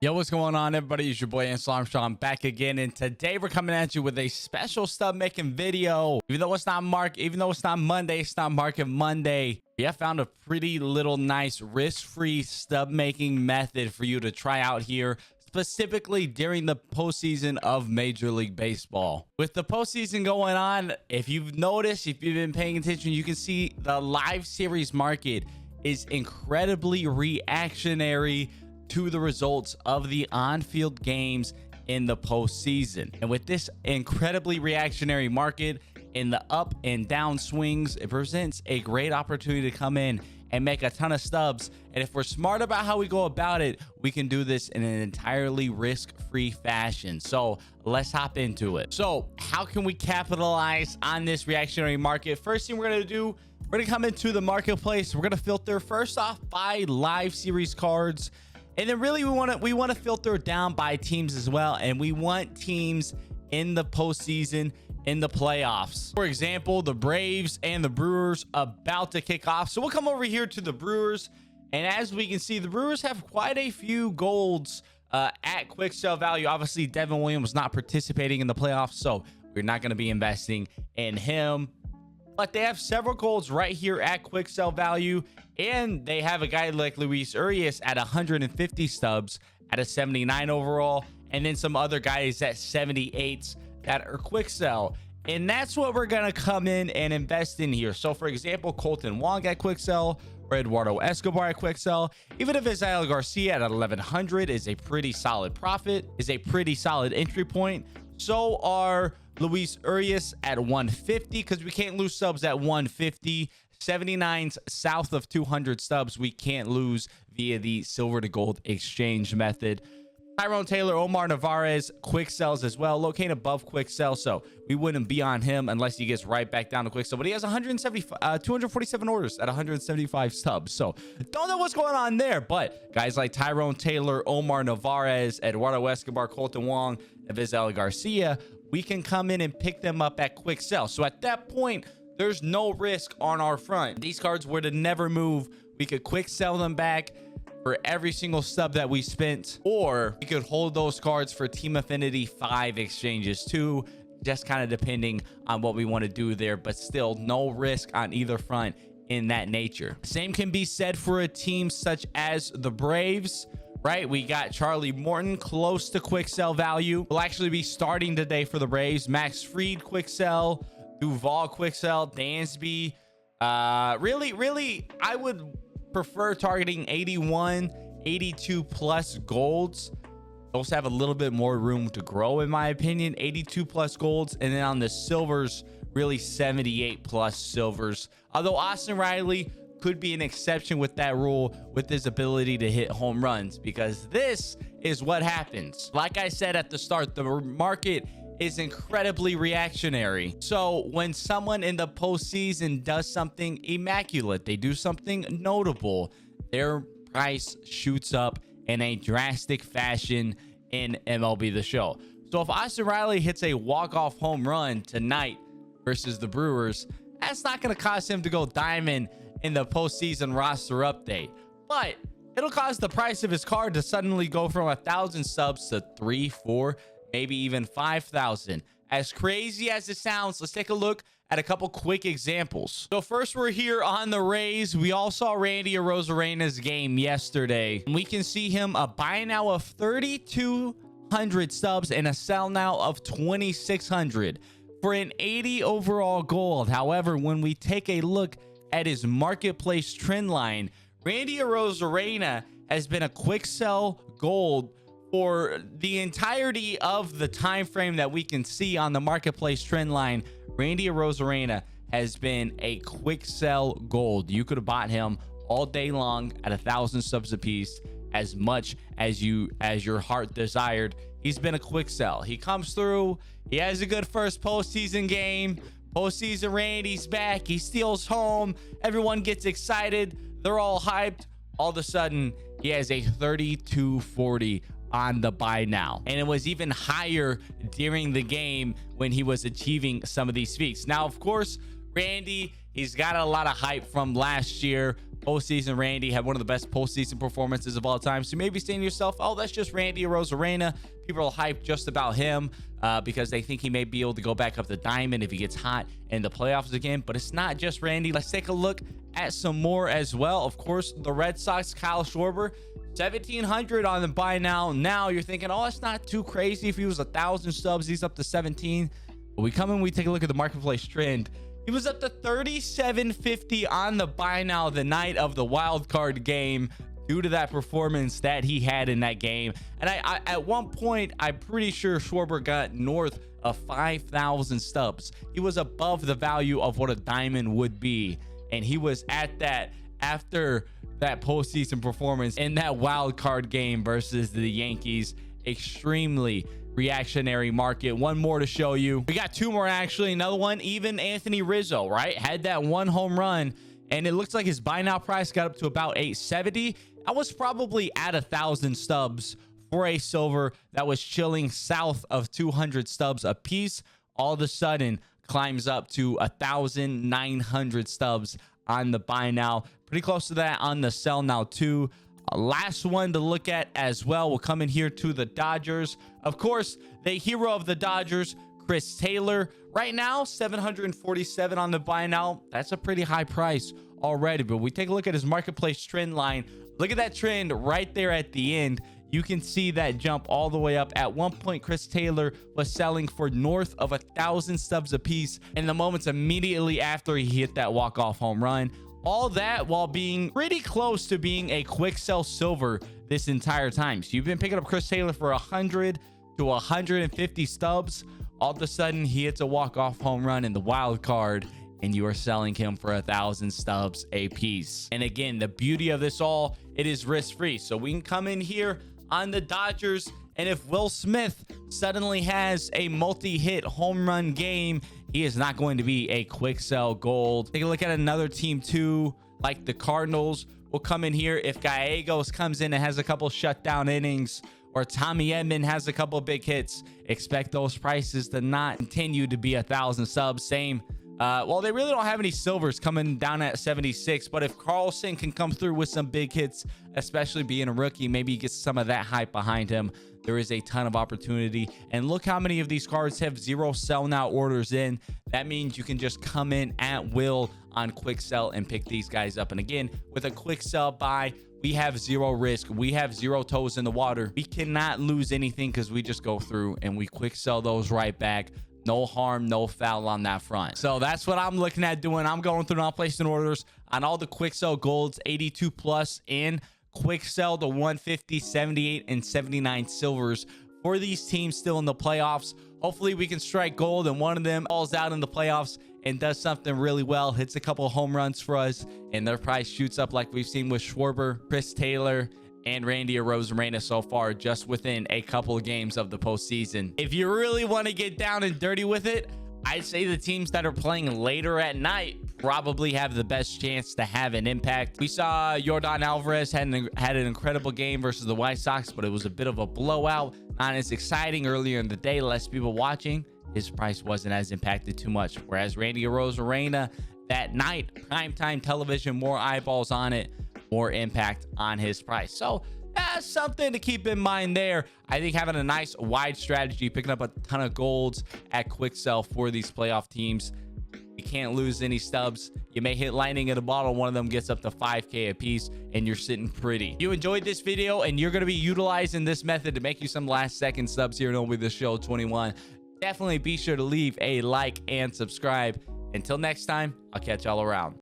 Yo, what's going on, everybody? It's your boy Ance Armstrong back again, and today we're coming at you with a special stub making video. Even though it's not Monday, it's not Market Monday. We have found a pretty little nice risk-free stub making method for you to try out here, specifically during the postseason of Major League Baseball. With the postseason going on, if you've noticed, if you've been paying attention, you can see the live series market is incredibly reactionary to the results of the on-field games in the postseason. And with this incredibly reactionary market in the up and down swings, it presents a great opportunity to come in and make a ton of stubs. And if we're smart about how we go about it, we can do this in an entirely risk-free fashion. So let's hop into it. So how can we capitalize on this reactionary market? First thing we're going to do, we're going to come into the marketplace. We're going to filter first off by live series cards. And then really we want to filter down by teams as well. And we want teams in the postseason, in the playoffs. For example, the Braves and the Brewers about to kick off. So we'll come over here to the Brewers. And as we can see, the Brewers have quite a few golds at quick sell value. Obviously, Devin Williams not participating in the playoffs, so we're not going to be investing in him. But they have several golds right here at quick sell value. And they have a guy like Luis Urias at 150 stubs at a 79 overall. And then some other guys at 78s that are quick sell. And that's what we're going to come in and invest in here. So, for example, Colton Wong at quick sell or Eduardo Escobar at quick sell. Even if Israel Garcia at 1100 is a pretty solid profit, is a pretty solid entry point. So are Luis Urias at 150 because we can't lose subs at 150. 79s south of 200 stubs we can't lose via the silver to gold exchange method. Tyrone Taylor, Omar Narvaez, quick sells as well, located above quick sell, so we wouldn't be on him unless he gets right back down to quick sell. But he has 247 orders at 175 stubs, so don't know what's going on there. But guys like Tyrone Taylor, Omar Narvaez, Eduardo Escobar, Colton Wong, and Israel Garcia, we can come in and pick them up at quick sell. So at that point, there's no risk on our front. These cards were to never move. We could quick sell them back for every single stub that we spent, or we could hold those cards for Team Affinity 5 exchanges too, just kind of depending on what we want to do there, but still no risk on either front in that nature. Same can be said for a team such as the Braves, right? We got Charlie Morton close to quick sell value. Will actually be starting today for the Braves. Max Fried quick sell, Duvall quick sell, Dansby. Really, I would prefer targeting 81, 82 plus golds. Those have a little bit more room to grow, in my opinion. 82 plus golds, and then on the silvers, really 78 plus silvers. Although Austin Riley could be an exception with that rule, with his ability to hit home runs, because this is what happens. Like I said at the start, the market is incredibly reactionary. So when someone in the postseason does something immaculate, they do something notable, their price shoots up in a drastic fashion in MLB The Show. So if Austin Riley hits a walk-off home run tonight versus the Brewers, that's not going to cause him to go diamond in the postseason roster update, but it'll cause the price of his card to suddenly go from 1,000 subs to 3, 4, maybe even 5,000. As crazy as it sounds, let's take a look at a couple quick examples. So first, we're here on the Rays. We all saw Randy Arozarena's game yesterday. We can see him a buy now of 3,200 stubs and a sell now of 2,600 for an 80 overall gold. However, when we take a look at his marketplace trend line, Randy Arozarena has been a quick sell gold for the entirety of the time frame that we can see on the marketplace trend line. Randy Arozarena has been a quick sell gold. You could have bought him all day long at 1,000 subs a piece, as much as your heart desired. He's been a quick sell. He comes through, he has a good first postseason game. Postseason Randy's back, he steals home, everyone gets excited, they're all hyped. All of a sudden, he has a 3240 on the buy now, and it was even higher during the game when he was achieving some of these feats. Now, of course, Randy, he's got a lot of hype from last year, postseason. Randy had one of the best postseason performances of all time. So you may be saying to yourself, oh, that's just Randy Arozarena. People are hyped just about him because they think he may be able to go back up the diamond if he gets hot in the playoffs again. But it's not just Randy. Let's take a look at some more as well. Of course, the Red Sox, Kyle Schwarber, 1,700 on the buy now. Now you're thinking, oh, that's not too crazy. If he was 1,000 stubs, he's up to 17. But we come in, we take a look at the marketplace trend. He was up to 3,750 on the buy now the night of the wild card game due to that performance that he had in that game. And I at one point, I'm pretty sure Schwarber got north of 5,000 stubs. He was above the value of what a diamond would be. And he was at that after that postseason performance in that wild card game versus the Yankees. Extremely reactionary market. One more to show you. We got two more, actually. Another one, even Anthony Rizzo, right? Had that one home run, and it looks like his buy now price got up to about 870. I was probably at 1,000 stubs for a silver that was chilling south of 200 stubs a piece. All of a sudden climbs up to 1,900 stubs on the buy now. Pretty close to that on the sell now too. Last one to look at as well. We'll come in here to the Dodgers. Of course, the hero of the Dodgers, Chris Taylor. Right now, 747 on the buy now. That's a pretty high price already. But we take a look at his marketplace trend line. Look at that trend right there at the end. You can see that jump all the way up. At one point, Chris Taylor was selling for north of 1,000 stubs a piece in the moments immediately after he hit that walk-off home run. All that while being pretty close to being a quick sell silver this entire time. So you've been picking up Chris Taylor for 100 to 150 stubs. All of a sudden, he hits a walk-off home run in the wild card, and you are selling him for 1,000 stubs a piece. And again, the beauty of this all, it is risk-free. So we can come in here on the Dodgers, and if Will Smith suddenly has a multi-hit home run game, he is not going to be a quick sell gold. Take a look at another team too, like the Cardinals. Will come in here if Gallegos comes in and has a couple shutdown innings, or Tommy Edman has a couple big hits. Expect those prices to not continue to be 1,000 subs. Same. Well, they really don't have any silvers coming down at 76, but if Carlson can come through with some big hits, especially being a rookie, maybe he gets some of that hype behind him. There is a ton of opportunity. And look how many of these cards have 0 sell now orders in. That means you can just come in at will on quick sell and pick these guys up. And again, with a quick sell buy, we have 0 risk. We have 0 toes in the water. We cannot lose anything because we just go through and we quick sell those right back. No harm, no foul on that front. So that's what I'm looking at doing. I'm going through and placing orders on all the quick sell golds, 82 plus, and quick sell the 150, 78, and 79 silvers for these teams still in the playoffs. Hopefully we can strike gold and one of them falls out in the playoffs and does something really well, hits a couple of home runs for us, and their price shoots up like we've seen with Schwarber, Chris Taylor, and Randy Arozarena so far, just within a couple of games of the postseason. If you really want to get down and dirty with it, I'd say the teams that are playing later at night probably have the best chance to have an impact. We saw Yordan Alvarez had an incredible game versus the White Sox, but it was a bit of a blowout. Not as exciting earlier in the day, less people watching. His price wasn't as impacted too much. Whereas Randy Arozarena, that night, primetime television, more eyeballs on it, more impact on his price. So that's something to keep in mind there. I think having a nice wide strategy, picking up a ton of golds at quick sell for these playoff teams. You can't lose any stubs. You may hit lightning in a bottle. One of them gets up to 5K a piece, and you're sitting pretty. If you enjoyed this video and you're going to be utilizing this method to make you some last second subs here on MLB The Show 21, definitely be sure to leave a like and subscribe. Until next time, I'll catch y'all around.